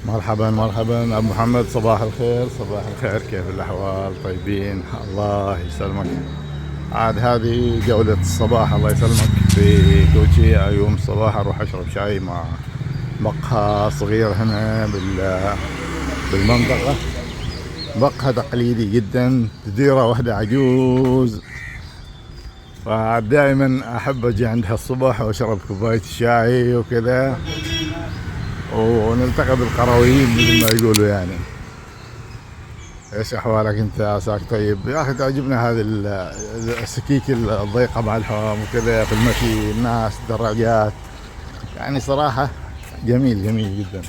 مرحبا مرحبا ابو محمد، صباح الخير صباح الخير، كيف الاحوال؟ طيبين؟ الله يسلمك. عاد هذه جولة الصباح، الله يسلمك، في كوتشي. يوم الصباح اروح اشرب شاي مع مقهى صغير هنا بالمنطقة. مقهى تقليدي جدا، تديره واحدة عجوز، فدائما احب اجي عندها الصبح واشرب كوباية الشاي وكذا، ونلتقي بالقرويين مثل ما يقولوا يعني. ايش احوالك انت؟ عساك طيب يا اخي. تعجبنا هذه السكيك الضيقه مع الحوام وكذا في المشي، الناس دراجات، يعني صراحه جميل جميل جدا.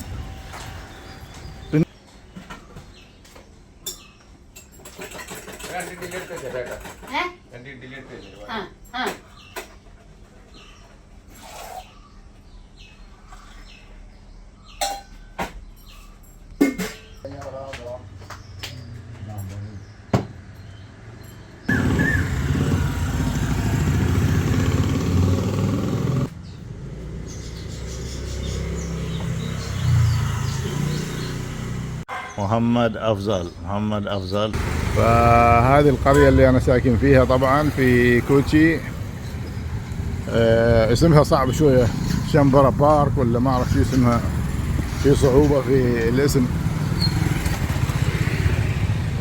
محمد أفضل. فهذه القرية اللي أنا ساكن فيها طبعا في كوتشي. اسمها صعب شوية، شمبرا بارك ولا ما أعرف شو اسمها، في صعوبة في الاسم.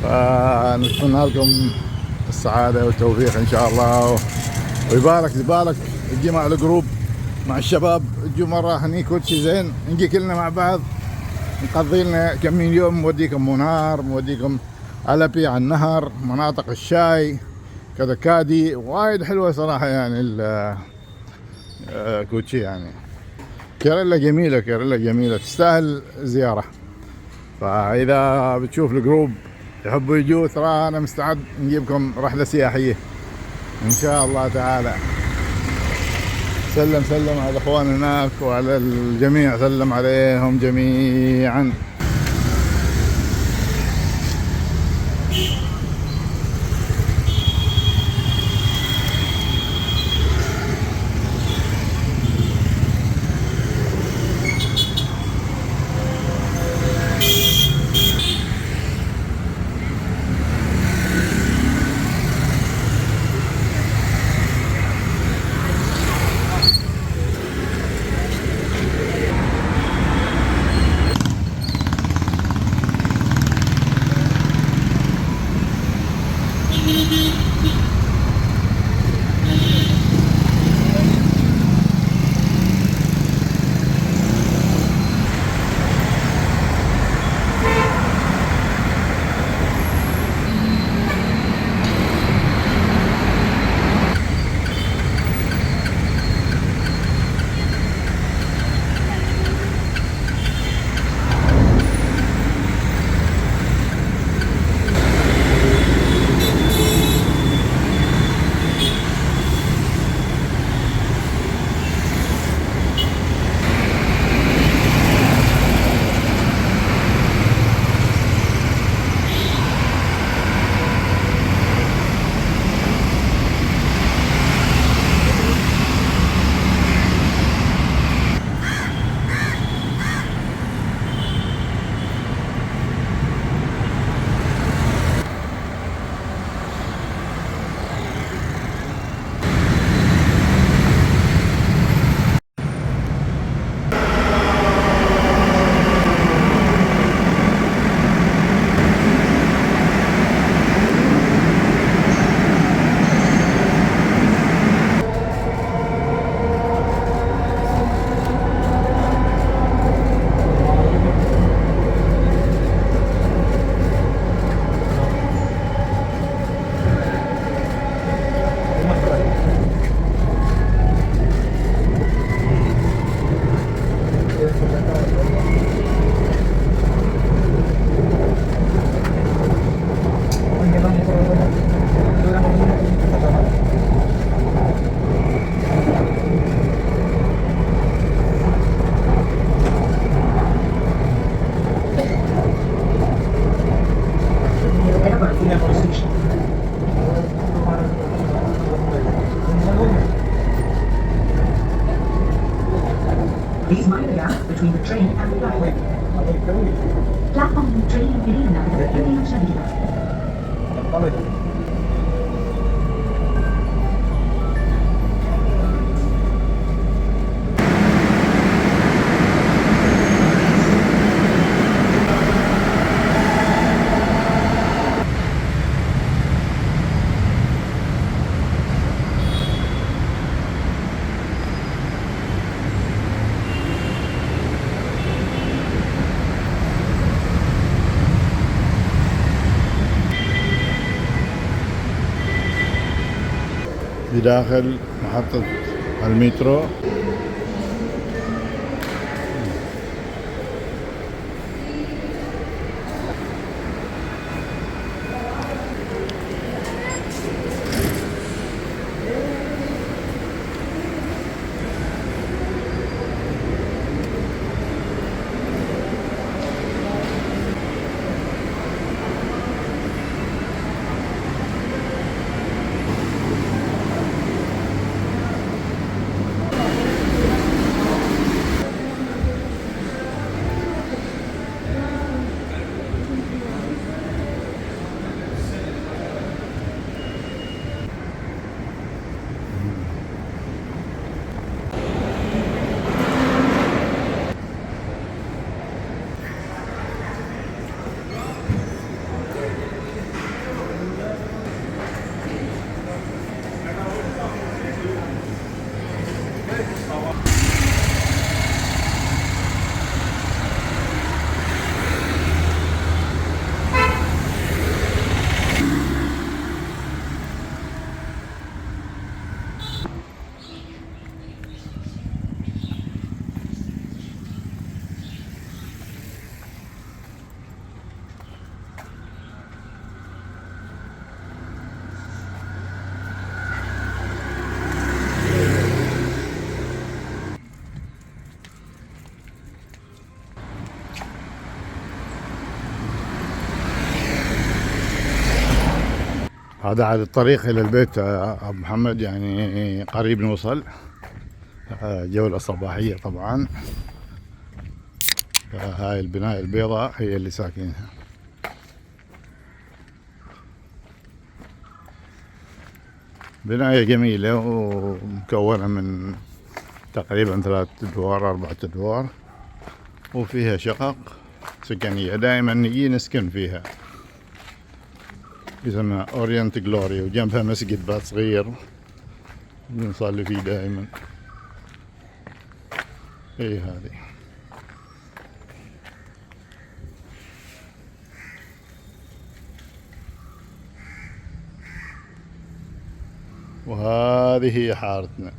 فنتمنى لكم السعادة والتوفيق إن شاء الله، ويبارك تجي مع الجروب مع الشباب، تجوا مرة هني كوتشي زين، نجي كلنا مع بعض، نقضي لنا كم من يوم، موديكم منار، موديكم ألبي على النهر، مناطق الشاي كذا كادي، وايد حلوة صراحة يعني كوتشي يعني. كيرلا جميلة تستاهل زيارة. فإذا بتشوف الجروب يحبوا يجوا، ترى أنا مستعد نجيبكم رحلة سياحية إن شاء الله تعالى. سلم على الأخوان هناك وعلى الجميع، سلم عليهم جميعا. Please mind the gap between the train and the platform. Platform train Irina, Irina Shabira. بداخل محطة المترو. هذا على الطريق إلى البيت أبو محمد، يعني قريب نوصل. جولة صباحية طبعا. هاي البناية البيضاء هي اللي ساكنينها. بناية جميلة ومكونة من تقريبا 3 أدوار 4 أدوار، وفيها شقق سكنية دائما نجي نسكن فيها. اسمها اورينت جلوري، وجنبها مسجد بعد صغير نصلي فيه دائما. اي هذه. وهذه هي حارتنا.